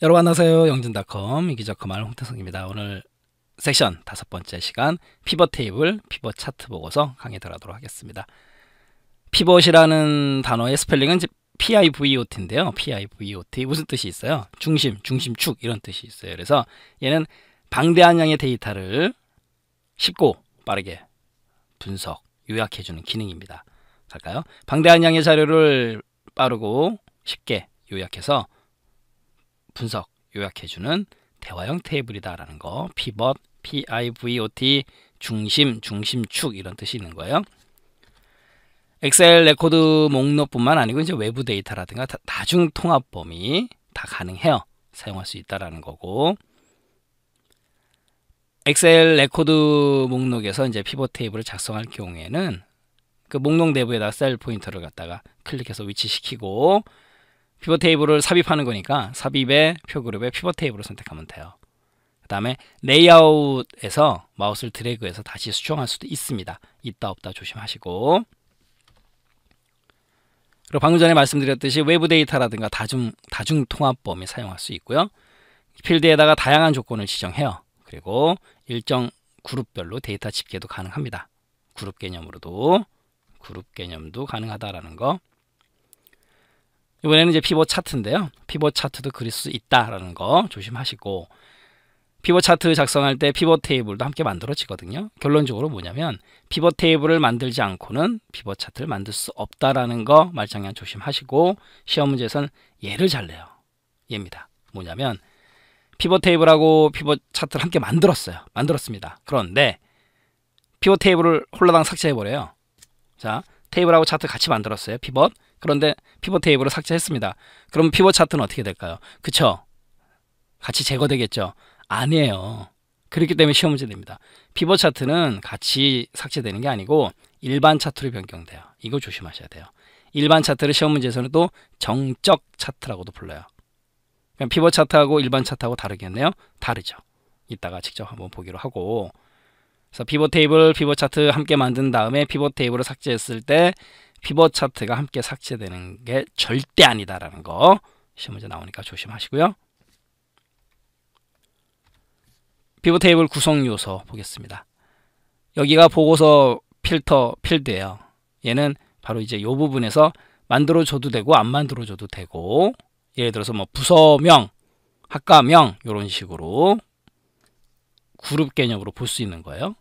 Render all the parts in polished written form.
여러분 안녕하세요. 영준닷컴 이기적그말 홍태성입니다. 오늘 섹션 5번째 시간 피벗 테이블, 피벗 차트 보고서 강의 들어가도록 하겠습니다. 피벗이라는 단어의 스펠링은 PIVOT인데요. PIVOT 무슨 뜻이 있어요? 중심, 중심축 이런 뜻이 있어요. 그래서 얘는 방대한 양의 데이터를 쉽고 빠르게 분석, 요약해주는 기능입니다. 갈까요? 방대한 양의 자료를 빠르고 쉽게 요약해서 분석, 요약해주는 대화형 테이블이다라는 거. 피벗, PIVOT, 중심, 중심축 이런 뜻이 있는 거예요. 엑셀 레코드 목록뿐만 아니고 이제 외부 데이터라든가 다중 통합 범위 다 가능해요. 사용할 수 있다라는 거고. 엑셀 레코드 목록에서 이제 피벗 테이블을 작성할 경우에는 그 목록 내부에다 셀 포인터를 갖다가 클릭해서 위치시키고 피벗 테이블을 삽입하는 거니까 삽입의 표그룹에 피벗 테이블을 선택하면 돼요. 그 다음에 레이아웃에서 마우스를 드래그해서 다시 수정할 수도 있습니다. 있다 없다 조심하시고. 그리고 방금 전에 말씀드렸듯이 외부 데이터라든가 다중 통합 범위 사용할 수 있고요. 필드에다가 다양한 조건을 지정해요. 그리고 일정 그룹별로 데이터 집계도 가능합니다. 그룹 개념도 가능하다라는 거. 이번에는 이제 피벗 차트인데요. 피벗 차트도 그릴 수 있다라는 거 조심하시고, 피벗 차트 작성할 때 피벗 테이블도 함께 만들어지거든요. 결론적으로 뭐냐면 피벗 테이블을 만들지 않고는 피벗 차트를 만들 수 없다라는 거 말장난 조심하시고, 시험 문제에서는 얘를 잘 내요. 얘입니다. 뭐냐면 피벗 테이블하고 피벗 차트를 함께 만들었습니다. 그런데 피벗 테이블을 홀라당 삭제해버려요. 자, 테이블하고 차트 같이 만들었어요. 피벗. 그런데 피벗 테이블을 삭제했습니다. 그럼 피벗 차트는 어떻게 될까요? 그쵸? 같이 제거되겠죠? 아니에요. 그렇기 때문에 시험 문제 됩니다. 피벗 차트는 같이 삭제되는 게 아니고 일반 차트로 변경돼요. 이거 조심하셔야 돼요. 일반 차트를 시험 문제에서는 또 정적 차트라고도 불러요. 그럼 피벗 차트하고 일반 차트하고 다르겠네요? 다르죠. 이따가 직접 한번 보기로 하고. 그래서 피벗 테이블, 피벗 차트 함께 만든 다음에 피벗 테이블을 삭제했을 때 피벗 차트가 함께 삭제되는 게 절대 아니다라는 거 시험 문제 나오니까 조심하시고요. 피벗 테이블 구성 요소 보겠습니다. 여기가 보고서 필터 필드예요. 얘는 바로 이제 이 부분에서 만들어줘도 되고 안 만들어줘도 되고, 예를 들어서 뭐 부서명, 학과명 이런 식으로 그룹 개념으로 볼 수 있는 거예요.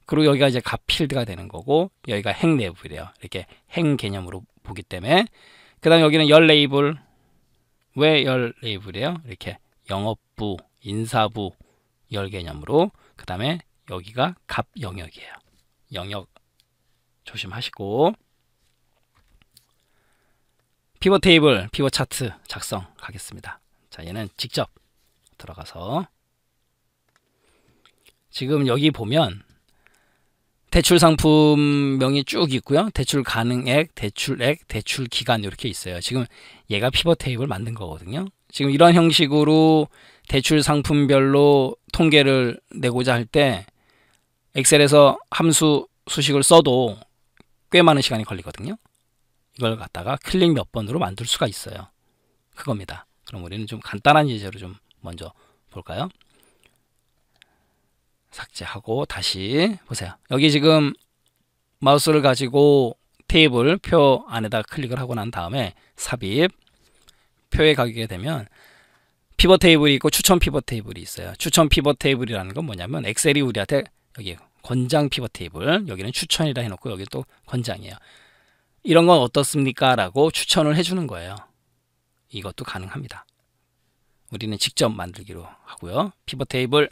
그리고 여기가 이제 각 필드가 되는 거고, 여기가 행 레이블이에요. 이렇게 행 개념으로 보기 때문에. 그 다음에 여기는 열 레이블. 왜 열 레이블이에요? 이렇게 영업부, 인사부 열 개념으로. 그 다음에 여기가 갑 영역이에요. 영역 조심하시고. 피벗 테이블, 피벗 차트 작성 가겠습니다. 자, 얘는 직접 들어가서 지금 여기 보면 대출 상품명이 쭉 있고요. 대출 가능액, 대출액, 대출 기간 이렇게 있어요. 지금 얘가 피벗 테이블 만든 거거든요. 지금 이런 형식으로 대출 상품별로 통계를 내고자 할 때 엑셀에서 함수 수식을 써도 꽤 많은 시간이 걸리거든요. 이걸 갖다가 클릭 몇 번으로 만들 수가 있어요. 그겁니다. 그럼 우리는 좀 간단한 예제로 좀 먼저 볼까요? 삭제하고 다시 보세요. 여기 지금 마우스를 가지고 테이블 표 안에다 클릭을 하고 난 다음에 삽입 표에 가게 되면 피벗 테이블이 있고 추천 피벗 테이블이 있어요. 추천 피벗 테이블이라는 건 뭐냐면 엑셀이 우리한테 여기 권장 피벗 테이블, 여기는 추천이라 해놓고 여기 또 권장이에요. 이런 건 어떻습니까? 라고 추천을 해주는 거예요. 이것도 가능합니다. 우리는 직접 만들기로 하고요. 피벗 테이블.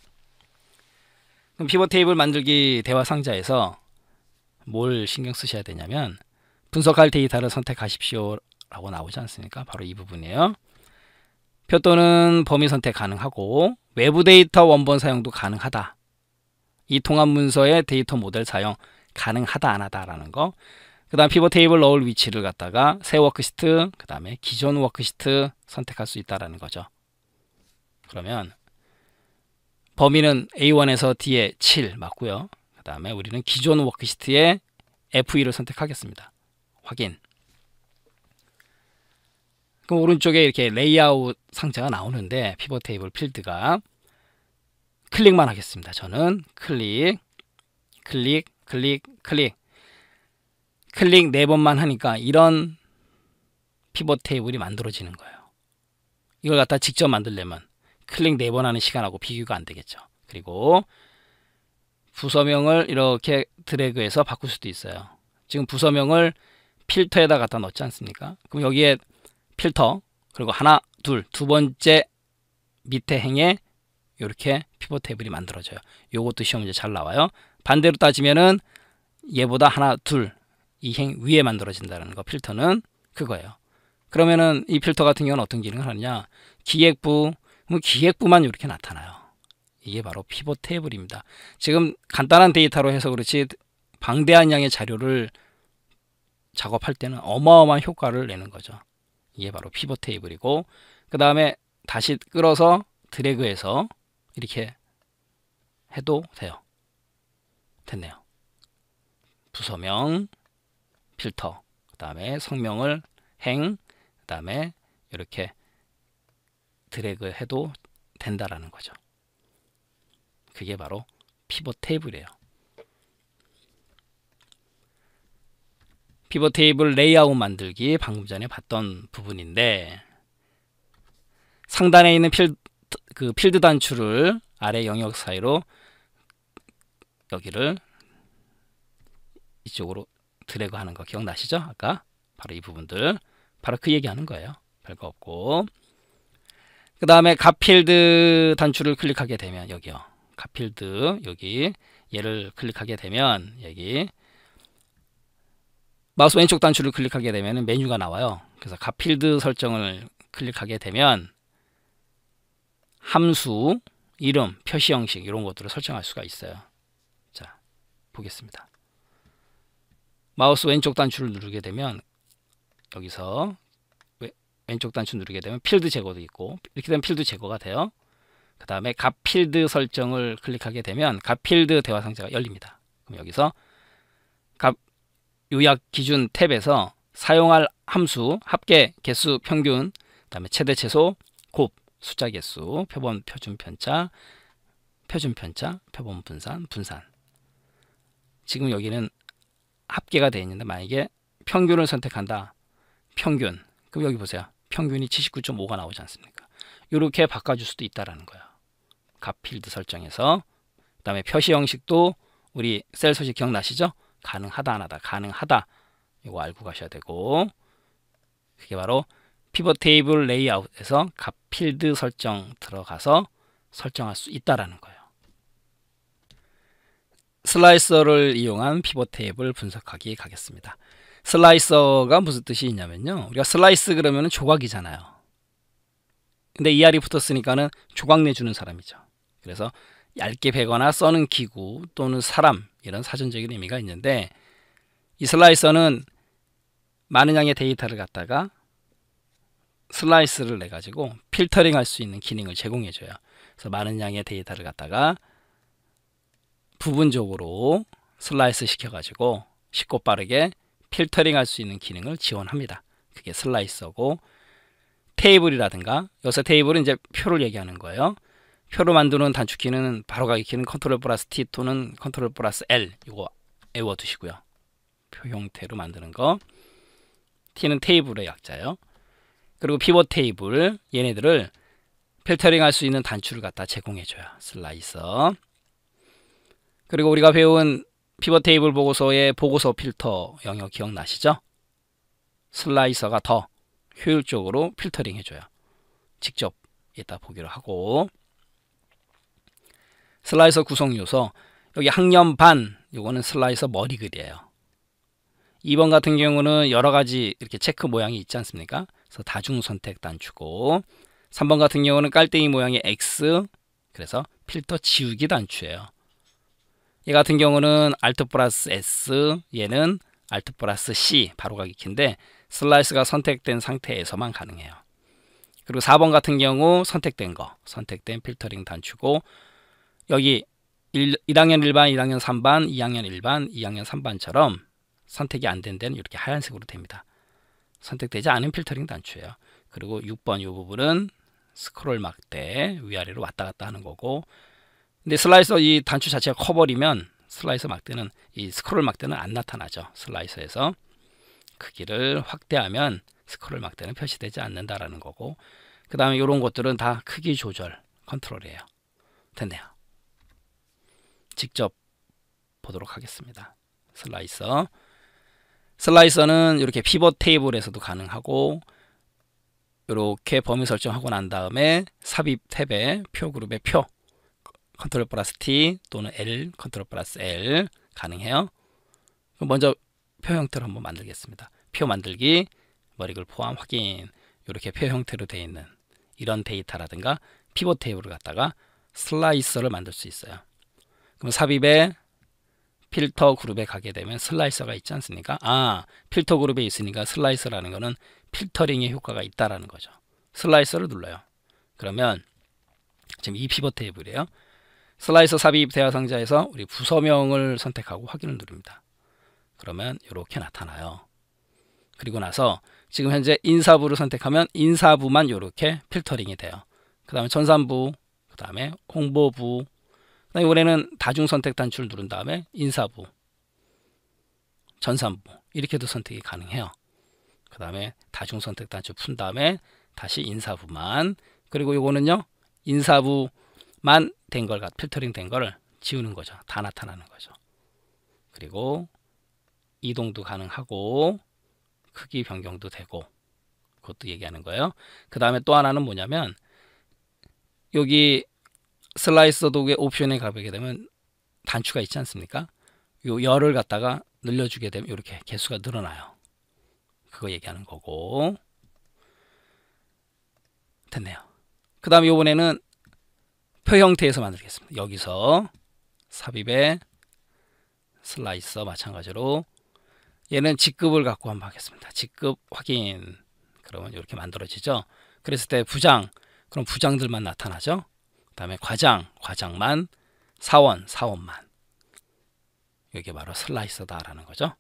그럼 피벗 테이블 만들기 대화 상자에서 뭘 신경 쓰셔야 되냐면 분석할 데이터를 선택하십시오 라고 나오지 않습니까? 바로 이 부분이에요. 표 또는 범위 선택 가능하고 외부 데이터 원본 사용도 가능하다. 이 통합 문서의 데이터 모델 사용 가능하다 안 하다라는 거. 그 다음 피벗 테이블 넣을 위치를 갖다가 새 워크시트, 그 다음에 기존 워크시트 선택할 수 있다라는 거죠. 그러면 범위는 A1에서 D에 7 맞고요. 그 다음에 우리는 기존 워크시트에 F2를 선택하겠습니다. 확인. 그럼 오른쪽에 이렇게 레이아웃 상자가 나오는데 피벗 테이블 필드가 클릭만 하겠습니다. 저는 클릭, 클릭, 클릭, 클릭, 클릭 4번만 하니까 이런 피벗 테이블이 만들어지는 거예요. 이걸 갖다 직접 만들려면 클릭 4번 하는 시간하고 비교가 안 되겠죠. 그리고 부서명을 이렇게 드래그해서 바꿀 수도 있어요. 지금 부서명을 필터에다 갖다 넣지 않습니까? 그럼 여기에 필터, 그리고 하나, 두 번째 밑에 행에 이렇게 피벗 테이블이 만들어져요. 요것도 시험 문제 잘 나와요. 반대로 따지면은 얘보다 하나, 이 행 위에 만들어진다는 거, 필터는 그거예요. 그러면은 이 필터 같은 경우는 어떤 기능을 하느냐? 기획부, 기획부만 이렇게 나타나요. 이게 바로 피벗 테이블입니다. 지금 간단한 데이터로 해서 그렇지 방대한 양의 자료를 작업할 때는 어마어마한 효과를 내는 거죠. 이게 바로 피벗 테이블이고, 그 다음에 다시 끌어서 드래그해서 이렇게 해도 돼요. 됐네요. 부서명, 필터, 그 다음에 성명을 행, 그 다음에 이렇게 드래그 해도 된다라는 거죠. 그게 바로 피벗 테이블이에요. 피벗 테이블 레이아웃 만들기 방금 전에 봤던 부분인데, 상단에 있는 필드 단추를 아래 영역 사이로 여기를 이쪽으로 드래그 하는 거 기억나시죠? 아까 바로 이 부분들, 바로 그 얘기하는 거예요. 별거 없고, 그 다음에 갓필드 단추를 클릭하게 되면 여기요, 갓필드, 여기 얘를 클릭하게 되면 여기 마우스 왼쪽 단추를 클릭하게 되면 메뉴가 나와요. 그래서 갓필드 설정을 클릭하게 되면 함수, 이름, 표시 형식 이런 것들을 설정할 수가 있어요. 자, 보겠습니다. 마우스 왼쪽 단추를 누르게 되면 여기서 왼쪽 단추 누르게 되면 필드 제거도 있고, 이렇게 되면 필드 제거가 돼요. 그 다음에 갓필드 설정을 클릭하게 되면 갓필드 대화 상자가 열립니다. 그럼 여기서 요약 기준 탭에서 사용할 함수, 합계, 개수, 평균, 그 다음에 최대, 최소, 곱, 숫자 개수, 표본, 표준 편차, 표본 분산, 분산. 지금 여기는 합계가 되어 있는데 만약에 평균을 선택한다. 평균. 그럼 여기 보세요. 평균이 79.5가 나오지 않습니까? 이렇게 바꿔줄 수도 있다라는 거예요. 갓필드 설정에서. 그 다음에 표시 형식도 우리 셀 소식 기억나시죠? 가능하다, 안 하다, 가능하다. 이거 알고 가셔야 되고, 그게 바로 피벗 테이블 레이아웃에서 갓필드 설정 들어가서 설정할 수 있다라는 거예요. 슬라이서를 이용한 피벗 테이블 분석하기 가겠습니다. 슬라이서가 무슨 뜻이 있냐면요, 우리가 슬라이스 그러면 조각이잖아요. 근데 ER이 붙었으니까는 조각 내주는 사람이죠. 그래서 얇게 베거나 써는 기구 또는 사람, 이런 사전적인 의미가 있는데, 이 슬라이서는 많은 양의 데이터를 갖다가 슬라이스를 내 가지고 필터링 할 수 있는 기능을 제공해 줘요. 그래서 많은 양의 데이터를 갖다가 부분적으로 슬라이스 시켜 가지고 쉽고 빠르게 필터링 할 수 있는 기능을 지원합니다. 그게 슬라이서고, 테이블이라든가, 여기서 테이블은 이제 표를 얘기하는 거예요. 표로 만드는 단축키는 바로가기 키는 컨트롤 플러스 T 또는 컨트롤 플러스 L, 이거 외워 두시고요. 표 형태로 만드는 거. T는 테이블의 약자예요. 그리고 피벗 테이블, 얘네들을 필터링 할 수 있는 단추를 갖다 제공해 줘요. 슬라이서. 그리고 우리가 배운 피벗 테이블 보고서의 보고서 필터 영역 기억나시죠? 슬라이서가 더 효율적으로 필터링 해줘요. 직접 이따 보기로 하고, 슬라이서 구성 요소, 여기 학년 반, 요거는 슬라이서 머리글이에요. 2번 같은 경우는 여러 가지 이렇게 체크 모양이 있지 않습니까? 그래서 다중 선택 단추고, 3번 같은 경우는 깔땡이 모양의 X, 그래서 필터 지우기 단추예요. 얘 같은 경우는 Alt 플러스 S, 얘는 Alt 플러스 C, 바로가기 키인데 슬라이스가 선택된 상태에서만 가능해요. 그리고 4번 같은 경우 선택된 거, 선택된 필터링 단추고, 여기 1학년 1반, 1학년 3반, 2학년 1반, 2학년 3반처럼 선택이 안 된 데는 이렇게 하얀색으로 됩니다. 선택되지 않은 필터링 단추예요. 그리고 6번 이 부분은 스크롤 막대 위아래로 왔다 갔다 하는 거고, 근데 슬라이서 이 단추 자체가 커버리면 슬라이서 막대는, 이 스크롤 막대는 안 나타나죠. 슬라이서에서 크기를 확대하면 스크롤 막대는 표시되지 않는다라는 거고, 그 다음에 이런 것들은 다 크기 조절 컨트롤이에요. 됐네요. 직접 보도록 하겠습니다. 슬라이서는 이렇게 피벗 테이블에서도 가능하고, 이렇게 범위 설정하고 난 다음에 삽입 탭에 표 그룹의 표 컨트롤 플러스 T 또는 L 컨트롤 플러스 L 가능해요. 먼저 표 형태로 한번 만들겠습니다. 표 만들기, 머리글 포함 확인. 이렇게 표 형태로 되어 있는 이런 데이터라든가 피벗 테이블을 갖다가 슬라이서를 만들 수 있어요. 그럼 삽입에 필터 그룹에 가게 되면 슬라이서가 있지 않습니까? 필터 그룹에 있으니까 슬라이서라는 거는 필터링의 효과가 있다라는 거죠. 슬라이서를 눌러요. 그러면 지금 이 피벗 테이블이에요. 슬라이서 삽입 대화 상자에서 우리 부서명을 선택하고 확인을 누릅니다. 그러면 이렇게 나타나요. 그리고 나서 지금 현재 인사부를 선택하면 인사부만 이렇게 필터링이 돼요. 그 다음에 전산부, 그 다음에 홍보부, 그다음에 이번에는 다중 선택 단추를 누른 다음에 인사부, 전산부 이렇게도 선택이 가능해요. 그 다음에 다중 선택 단추 푼 다음에 다시 인사부만, 그리고 이거는요 인사부만 된 걸 필터링 된 거를 지우는 거죠. 다 나타나는 거죠. 그리고 이동도 가능하고 크기 변경도 되고, 그것도 얘기하는 거예요. 그 다음에 또 하나는 뭐냐면, 여기 슬라이서 도구의 옵션에 가보게 되면 단추가 있지 않습니까? 요 열을 갖다가 늘려주게 되면 이렇게 개수가 늘어나요. 그거 얘기하는 거고. 됐네요. 그 다음에 이번에는 표 형태에서 만들겠습니다. 여기서 삽입에 슬라이서 마찬가지로 얘는 직급을 갖고 한번 하겠습니다. 직급 확인. 그러면 이렇게 만들어지죠. 그랬을 때 부장, 그럼 부장들만 나타나죠. 그 다음에 과장만, 사원만. 이게 바로 슬라이서다라는 거죠.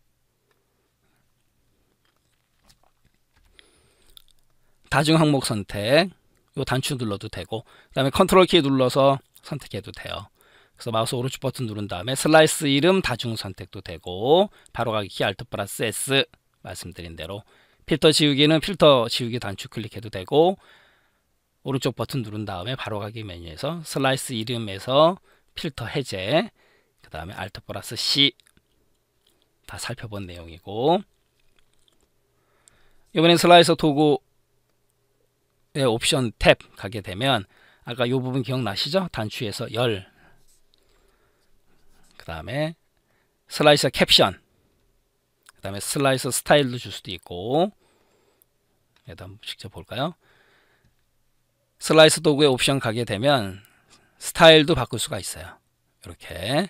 다중 항목 선택, 요 단추 눌러도 되고, 그 다음에 컨트롤 키 눌러서 선택해도 돼요. 그래서 마우스 오른쪽 버튼 누른 다음에 슬라이스 이름 다중 선택도 되고, 바로 가기 키 Alt 플러스 S 말씀드린 대로, 필터 지우기는 필터 지우기 단추 클릭해도 되고, 오른쪽 버튼 누른 다음에 바로 가기 메뉴에서 슬라이스 이름에서 필터 해제, 그 다음에 Alt 플러스 C 다 살펴본 내용이고, 이번엔 슬라이서 도구 옵션 탭 가게 되면 아까 이 부분 기억나시죠? 단추에서 열, 그 다음에 슬라이서 캡션, 그 다음에 슬라이서 스타일도 줄 수도 있고, 얘도 한번 직접 볼까요? 슬라이서 도구의 옵션 가게 되면 스타일도 바꿀 수가 있어요. 이렇게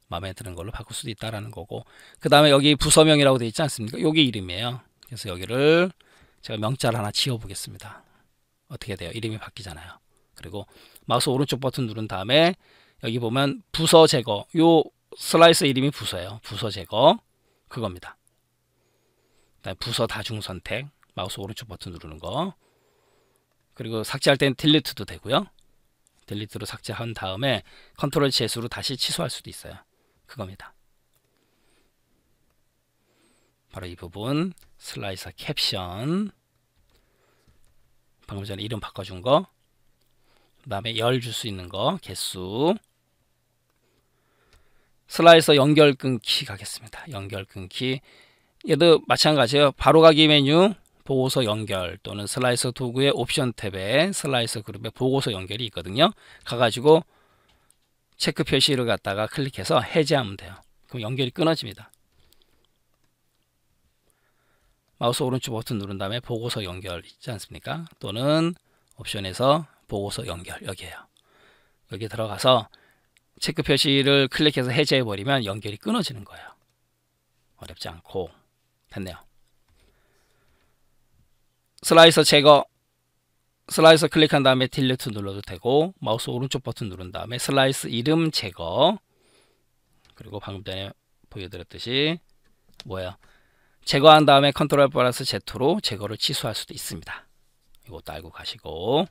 마음에 드는 걸로 바꿀 수도 있다라는 거고, 그 다음에 여기 부서명이라고 되어 있지 않습니까? 여기 이름이에요. 그래서 여기를 제가 명자를 하나 지워 보겠습니다. 어떻게 돼요? 이름이 바뀌잖아요. 그리고 마우스 오른쪽 버튼 누른 다음에 여기 보면 부서 제거, 요 슬라이서 이름이 부서예요. 부서 제거 그겁니다. 그다음에 부서 다중 선택, 마우스 오른쪽 버튼 누르는 거. 그리고 삭제할 때는 딜리트도 되고요. 딜리트로 삭제한 다음에 컨트롤 Z로 다시 취소할 수도 있어요. 그겁니다. 바로 이 부분 슬라이서 캡션, 방금 전에 이름 바꿔준 거, 그 다음에 열 줄 수 있는 거, 개수, 슬라이서 연결 끊기 가겠습니다. 연결 끊기, 얘도 마찬가지예요. 바로 가기 메뉴 보고서 연결, 또는 슬라이서 도구의 옵션 탭에 슬라이서 그룹에 보고서 연결이 있거든요. 가가지고 체크 표시를 갖다가 클릭해서 해제하면 돼요. 그럼 연결이 끊어집니다. 마우스 오른쪽 버튼 누른 다음에 보고서 연결 있지 않습니까? 또는 옵션에서 보고서 연결, 여기에요. 여기 들어가서 체크 표시를 클릭해서 해제해 버리면 연결이 끊어지는 거예요. 어렵지 않고. 됐네요. 슬라이서 제거, 슬라이서 클릭한 다음에 딜리트 눌러도 되고, 마우스 오른쪽 버튼 누른 다음에 슬라이스 이름 제거, 그리고 방금 전에 보여드렸듯이 뭐예요? 제거한 다음에 컨트롤 플러스 Z로 제거를 취소할 수도 있습니다. 이것도 알고 가시고,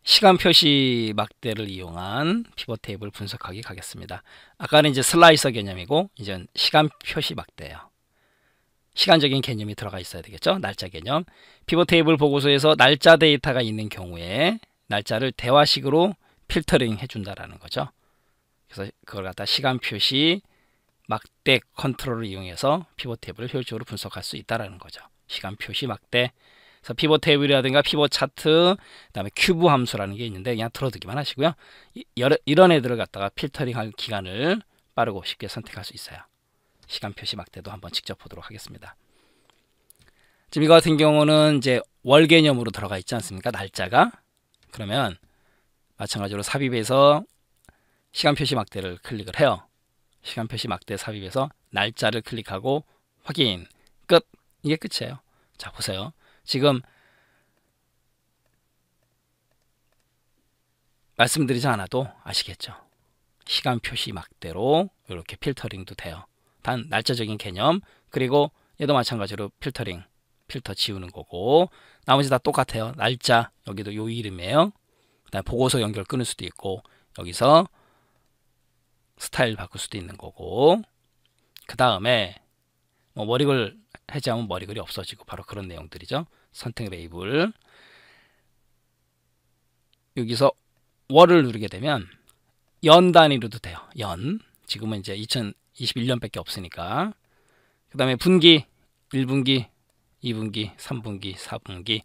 시간 표시 막대를 이용한 피벗 테이블 분석하기 가겠습니다. 아까는 이제 슬라이서 개념이고 이제 시간 표시 막대예요. 시간적인 개념이 들어가 있어야 되겠죠. 날짜 개념. 피벗 테이블 보고서에서 날짜 데이터가 있는 경우에 날짜를 대화식으로 필터링 해준다라는 거죠. 그래서 그걸 갖다 시간 표시 막대 컨트롤을 이용해서 피벗 테이블을 효율적으로 분석할 수 있다라는 거죠. 시간 표시 막대. 그래서 피벗 테이블이라든가 피벗 차트, 그다음에 큐브 함수라는 게 있는데 그냥 들어두기만 하시고요. 이런 애들을 갖다가 필터링할 기간을 빠르고 쉽게 선택할 수 있어요. 시간 표시 막대도 한번 직접 보도록 하겠습니다. 지금 이거 같은 경우는 이제 월 개념으로 들어가 있지 않습니까? 날짜가. 그러면 마찬가지로 삽입해서 시간 표시 막대를 클릭을 해요. 시간 표시 막대 삽입해서 날짜를 클릭하고 확인. 끝. 이게 끝이에요. 자, 보세요. 지금 말씀드리지 않아도 아시겠죠? 시간 표시 막대로 이렇게 필터링도 돼요. 단 날짜적인 개념, 그리고 얘도 마찬가지로 필터 지우는 거고, 나머지 다 똑같아요. 날짜, 여기도 요 이름이에요. 그다음에 보고서 연결 끊을 수도 있고, 여기서 스타일 바꿀 수도 있는 거고, 그 다음에 뭐 머리글 해제하면 머리글이 없어지고 바로 그런 내용들이죠. 선택 레이블. 여기서 월을 누르게 되면 연 단위로도 돼요. 연. 지금은 이제 2021년밖에 없으니까. 그 다음에 분기, 1분기, 2분기, 3분기, 4분기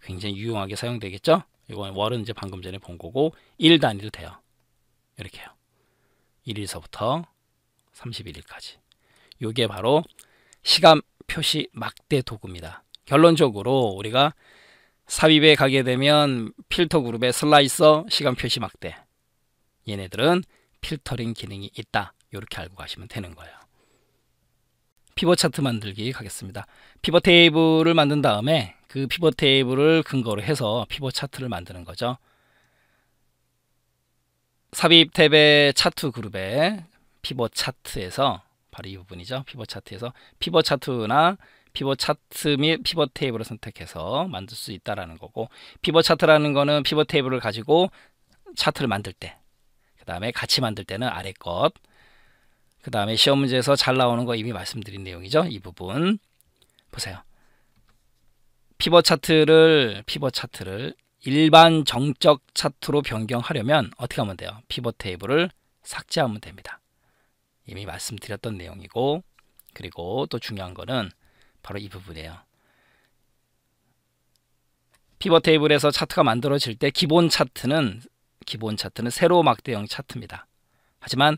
굉장히 유용하게 사용되겠죠. 이건 월은 이제 방금 전에 본 거고, 일 단위로 돼요. 이렇게요. 1일서부터 31일까지. 이게 바로 시간 표시 막대 도구입니다. 결론적으로 우리가 삽입에 가게 되면 필터 그룹의 슬라이서, 시간 표시 막대, 얘네들은 필터링 기능이 있다. 이렇게 알고 가시면 되는 거예요. 피벗 차트 만들기 가겠습니다. 피벗 테이블을 만든 다음에 그 피벗 테이블을 근거로 해서 피벗 차트를 만드는 거죠. 삽입 탭의 차트 그룹에 피벗 차트에서 바로 이 부분이죠. 피벗 차트에서 피벗 차트나 피벗 차트 및 피벗 테이블을 선택해서 만들 수 있다라는 거고, 피벗 차트라는 거는 피벗 테이블을 가지고 차트를 만들 때, 그 다음에 같이 만들 때는 아래 것, 그 다음에 시험 문제에서 잘 나오는 거 이미 말씀드린 내용이죠. 이 부분 보세요. 피벗 차트를 일반 정적 차트로 변경하려면 어떻게 하면 돼요? 피벗 테이블을 삭제하면 됩니다. 이미 말씀드렸던 내용이고, 그리고 또 중요한 거는 바로 이 부분이에요. 피벗 테이블에서 차트가 만들어질 때 기본 차트는 세로 막대형 차트입니다. 하지만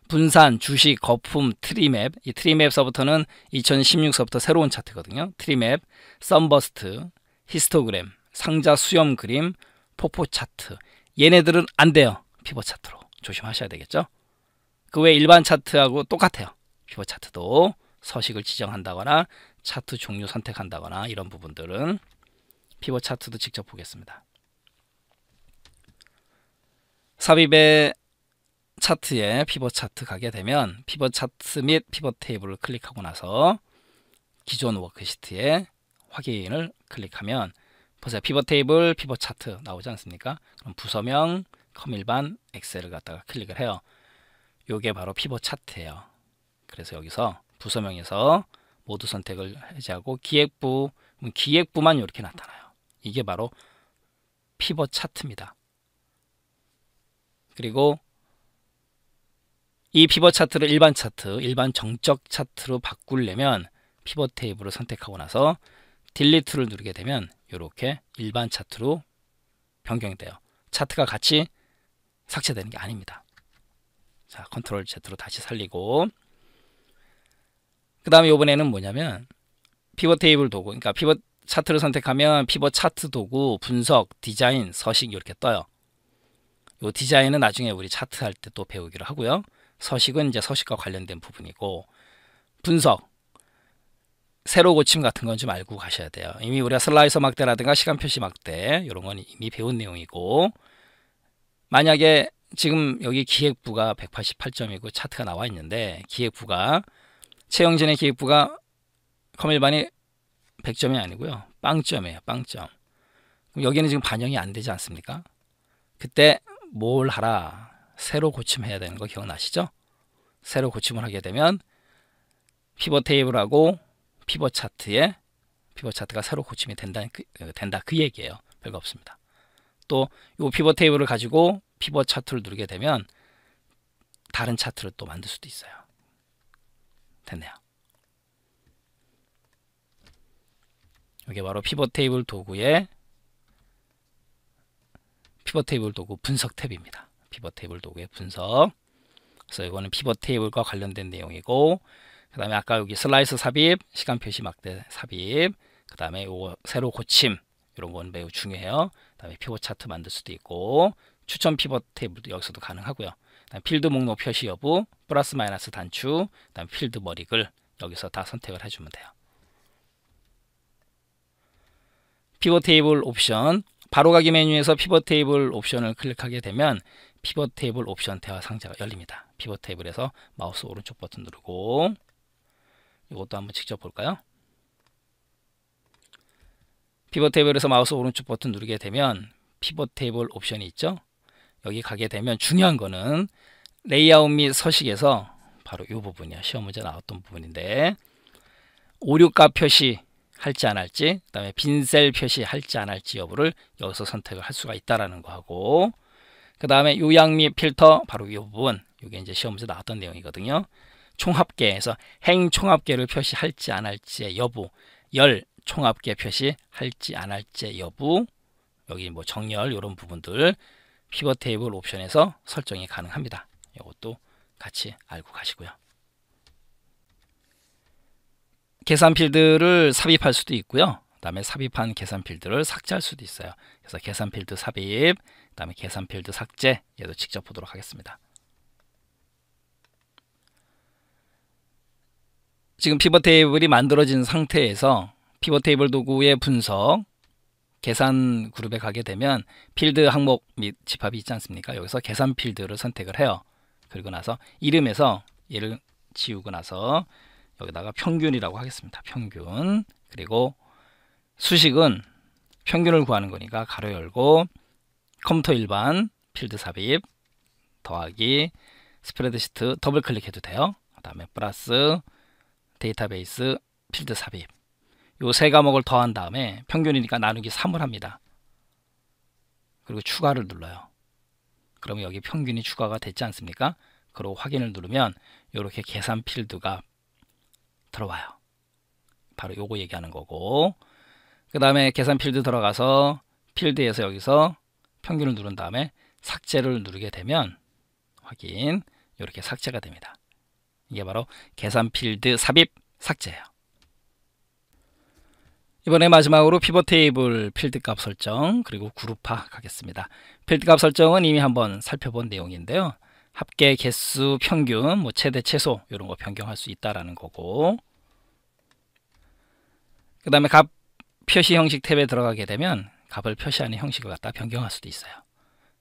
분산, 주식, 거품, 트리맵, 이 트리맵서부터는 2016서부터 새로운 차트거든요. 트리맵, 썬버스트, 히스토그램, 상자 수렴 그림, 포포 차트, 얘네들은 안 돼요. 피벗 차트로 조심하셔야 되겠죠. 그 외 일반 차트하고 똑같아요. 피벗 차트도 서식을 지정한다거나 차트 종류 선택한다거나 이런 부분들은 피벗 차트도 직접 보겠습니다. 삽입의 차트에 피벗 차트 가게 되면 피벗 차트 및 피벗 테이블을 클릭하고 나서 기존 워크시트에 확인을 클릭하면 보세요. 피벗 테이블, 피벗 차트 나오지 않습니까? 그럼 부서명, 컴일반, 엑셀을 갖다가 클릭을 해요. 요게 바로 피벗 차트예요. 그래서 여기서 부서명에서 모두 선택을 해제하고 기획부만 이렇게 나타나요. 이게 바로 피벗 차트입니다. 그리고 이 피벗 차트를 일반 정적 차트로 바꾸려면 피벗 테이블을 선택하고 나서 딜리트를 누르게 되면 이렇게 일반 차트로 변경이 돼요. 차트가 같이 삭제되는 게 아닙니다. 자, 컨트롤 Z로 다시 살리고, 그 다음에 이번에는 뭐냐면 피벗 테이블 도구, 그러니까 피벗 차트를 선택하면 피벗 차트 도구, 분석, 디자인, 서식 이렇게 떠요. 이 디자인은 나중에 우리 차트 할 때 또 배우기로 하고요. 서식은 이제 서식과 관련된 부분이고, 분석, 세로 고침 같은 건 좀 알고 가셔야 돼요. 이미 우리가 슬라이서 막대라든가 시간 표시 막대 이런 건 이미 배운 내용이고, 만약에 지금 여기 기획부가 188점이고 차트가 나와 있는데 기획부가 최영진의 기획부가 컴일반이 100점이 아니고요. 빵점이에요. 빵점. 그럼 여기는 지금 반영이 안 되지 않습니까? 그때 뭘 하라? 새로 고침해야 되는 거 기억나시죠? 새로 고침을 하게 되면 피벗 테이블하고 피벗 차트에 피벗 차트가 새로 고침이 된다 그 얘기예요. 별거 없습니다. 또 이 피벗 테이블을 가지고 피벗 차트를 누르게 되면 다른 차트를 또 만들 수도 있어요. 됐네요. 이게 바로 피벗 테이블 도구의 피벗 테이블 도구 분석 탭입니다. 피벗 테이블 도구의 분석. 그래서 이거는 피벗 테이블과 관련된 내용이고, 그 다음에 아까 여기 슬라이스 삽입, 시간 표시 막대 삽입, 그 다음에 요거 새로 고침, 이런 건 매우 중요해요. 그 다음에 피벗 차트 만들 수도 있고, 추천 피벗 테이블도 여기서도 가능하고요. 그다음에 필드 목록 표시 여부, 플러스 마이너스 단추, 그 다음에 필드 머리글, 여기서 다 선택을 해주면 돼요. 피벗 테이블 옵션, 바로가기 메뉴에서 피벗 테이블 옵션을 클릭하게 되면 피벗 테이블 옵션 대화 상자가 열립니다. 피벗 테이블에서 마우스 오른쪽 버튼 누르고, 이것도 한번 직접 볼까요? 피벗 테이블에서 마우스 오른쪽 버튼 누르게 되면 피벗 테이블 옵션이 있죠. 여기 가게 되면 중요한 거는 레이아웃 및 서식에서 바로 이 부분이야. 시험 문제 나왔던 부분인데, 오류값 표시 할지 안 할지, 그 다음에 빈셀 표시 할지 안 할지 여부를 여기서 선택을 할 수가 있다라는 거 하고, 그 다음에 요약 및 필터, 바로 이 부분, 이게 이제 시험 문제 나왔던 내용이거든요. 총합계에서 행 총합계를 표시할지 안 할지의 여부, 열 총합계 표시할지 안 할지의 여부, 여기 뭐 정렬 이런 부분들 피벗 테이블 옵션에서 설정이 가능합니다. 이것도 같이 알고 가시고요. 계산 필드를 삽입할 수도 있고요. 그 다음에 삽입한 계산 필드를 삭제할 수도 있어요. 그래서 계산 필드 삽입, 그 다음에 계산 필드 삭제, 얘도 직접 보도록 하겠습니다. 지금 피벗 테이블이 만들어진 상태에서 피벗 테이블 도구의 분석, 계산 그룹에 가게 되면 필드 항목 및 집합이 있지 않습니까? 여기서 계산 필드를 선택을 해요. 그리고 나서 이름에서 얘를 지우고 나서 여기다가 평균이라고 하겠습니다. 평균. 그리고 수식은 평균을 구하는 거니까 가로 열고 컴퓨터 일반 필드 삽입 더하기 스프레드시트 더블 클릭해도 돼요. 그 다음에 플러스 데이터베이스 필드 삽입, 요 세 과목을 더한 다음에 평균이니까 나누기 3을 합니다. 그리고 추가를 눌러요. 그러면 여기 평균이 추가가 됐지 않습니까? 그리고 확인을 누르면 이렇게 계산 필드가 들어와요. 바로 요거 얘기하는 거고, 그 다음에 계산 필드 들어가서 필드에서 여기서 평균을 누른 다음에 삭제를 누르게 되면 확인, 이렇게 삭제가 됩니다. 이게 바로 계산 필드 삽입 삭제예요. 이번에 마지막으로 피벗 테이블 필드값 설정, 그리고 그룹화 가겠습니다. 필드값 설정은 이미 한번 살펴본 내용인데요. 합계, 개수, 평균, 뭐 최대, 최소 이런 거 변경할 수 있다라는 거고, 그 다음에 값 표시 형식 탭에 들어가게 되면 값을 표시하는 형식을 갖다 변경할 수도 있어요.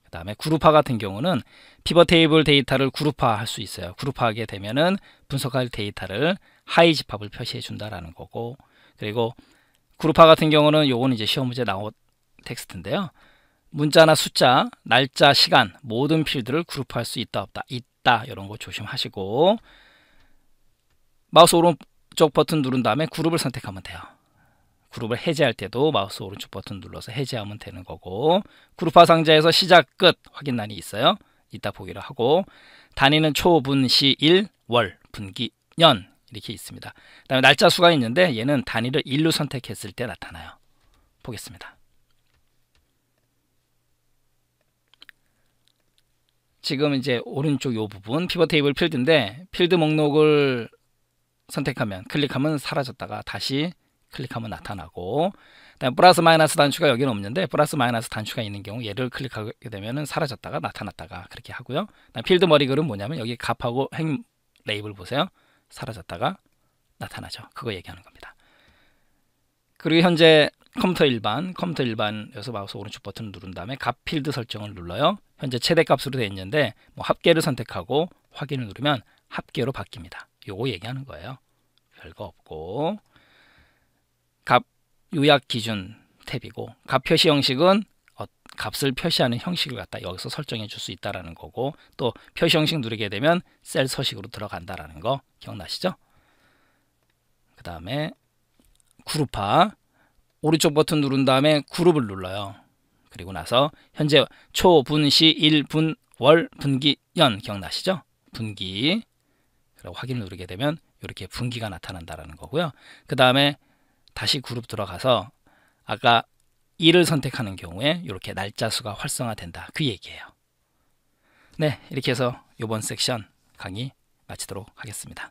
그 다음에 그룹화 같은 경우는 피벗 테이블 데이터를 그룹화 할 수 있어요. 그룹화하게 되면은 분석할 데이터를 하이 집합을 표시해 준다라는 거고, 그리고 그룹화 같은 경우는 요거는 이제 시험 문제 나온 텍스트인데요. 문자나 숫자, 날짜, 시간 모든 필드를 그룹화할 수 있다 없다, 있다 이런 거 조심하시고, 마우스 오른쪽 버튼 누른 다음에 그룹을 선택하면 돼요. 그룹을 해제할 때도 마우스 오른쪽 버튼 눌러서 해제하면 되는 거고, 그룹화 상자에서 시작, 끝 확인란이 있어요. 이따 보기로 하고, 단위는 초, 분, 시, 일, 월, 분기, 년 이렇게 있습니다. 그 다음에 날짜 수가 있는데 얘는 단위를 1로 선택했을 때 나타나요. 보겠습니다. 지금 이제 오른쪽 요 부분 피벗 테이블 필드인데, 필드 목록을 선택하면 클릭하면 사라졌다가 다시 클릭하면 나타나고, 그다음에 플러스 마이너스 단추가 여기는 없는데 플러스 마이너스 단추가 있는 경우 얘를 클릭하게 되면 사라졌다가 나타났다가 그렇게 하고요. 필드 머리글은 뭐냐면 여기 값하고 행 레이블 보세요. 사라졌다가 나타나죠. 그거 얘기하는 겁니다. 그리고 현재 컴퓨터 일반에서 마우스 오른쪽 버튼을 누른 다음에 값 필드 설정을 눌러요. 현재 최대값으로 되어 있는데 뭐 합계를 선택하고 확인을 누르면 합계로 바뀝니다. 요거 얘기하는 거예요. 별거 없고, 값 요약 기준 탭이고, 값 표시 형식은 값을 표시하는 형식을 갖다 여기서 설정해 줄 수 있다라는 거고, 또 표시 형식 누르게 되면 셀 서식으로 들어간다라는 거 기억나시죠? 그 다음에 그룹화, 오른쪽 버튼 누른 다음에 그룹을 눌러요. 그리고 나서 현재 초, 분, 시, 일, 분, 월, 분기, 연 기억나시죠? 분기. 그리고 확인을 누르게 되면 이렇게 분기가 나타난다라는 거고요. 그 다음에 다시 그룹 들어가서 아까 1을 선택하는 경우에 이렇게 날짜 수가 활성화된다, 그 얘기예요. 네, 이렇게 해서 이번 섹션 강의 마치도록 하겠습니다.